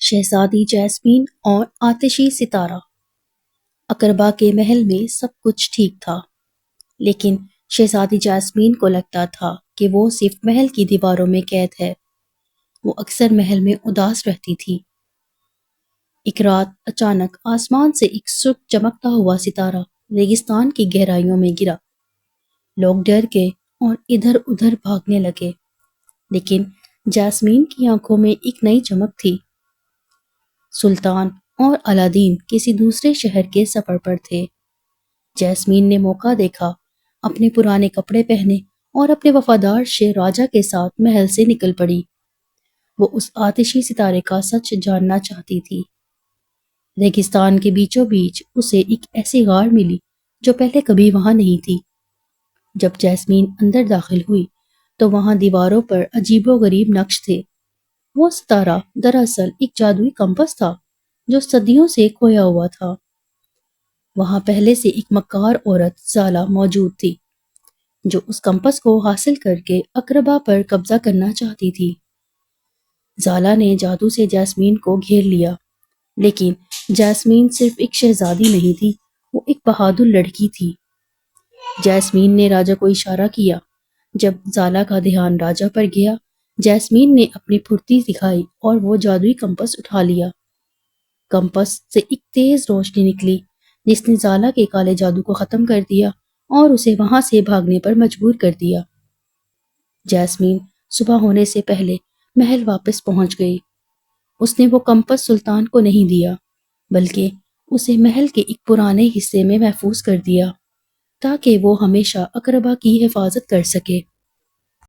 شہزادی جیسمین اور آتشی ستارہ۔ اقربا کے محل میں سب کچھ ٹھیک تھا، لیکن شہزادی جیسمین کو لگتا تھا کہ وہ صرف محل کی دیواروں میں قید ہے۔ وہ اکثر محل میں اداس رہتی تھی۔ ایک رات اچانک آسمان سے ایک سرخ چمکتا ہوا ستارہ ریگستان کی گہرائیوں میں گرا۔ لوگ ڈر گئے اور ادھر ادھر بھاگنے لگے، لیکن جیسمین کی آنکھوں میں ایک نئی چمک تھی۔ سلطان اور الادین کسی دوسرے شہر کے سفر پر تھے۔ جیسمین نے موقع دیکھا، اپنے پرانے کپڑے پہنے اور اپنے وفادار شیر راجہ کے ساتھ محل سے نکل پڑی۔ وہ اس آتشی ستارے کا سچ جاننا چاہتی تھی۔ ریگستان کے بیچوں بیچ اسے ایک ایسی غار ملی جو پہلے کبھی وہاں نہیں تھی۔ جب جیسمین اندر داخل ہوئی تو وہاں دیواروں پر عجیب و غریب نقش تھے۔ وہ ستارہ دراصل ایک جادوئی کمپس تھا جو صدیوں سے کھویا ہوا تھا۔ وہاں پہلے سے ایک مکار عورت زالہ موجود تھی جو اس کمپس کو حاصل کر کے اقربا پر قبضہ کرنا چاہتی تھی۔ زالہ نے جادو سے جیسمین کو گھیر لیا، لیکن جیسمین صرف ایک شہزادی نہیں تھی، وہ ایک بہادر لڑکی تھی۔ جیسمین نے راجہ کو اشارہ کیا۔ جب زالہ کا دھیان راجہ پر گیا، جیسمین نے اپنی پھرتی دکھائی اور وہ جادوئی کمپس اٹھا لیا۔ کمپس سے ایک تیز روشنی نکلی جس نے زالہ کے کالے جادو کو ختم کر دیا اور اسے وہاں سے بھاگنے پر مجبور کر دیا۔ جیسمین صبح ہونے سے پہلے محل واپس پہنچ گئی۔ اس نے وہ کمپس سلطان کو نہیں دیا، بلکہ اسے محل کے ایک پرانے حصے میں محفوظ کر دیا تاکہ وہ ہمیشہ اقربا کی حفاظت کر سکے۔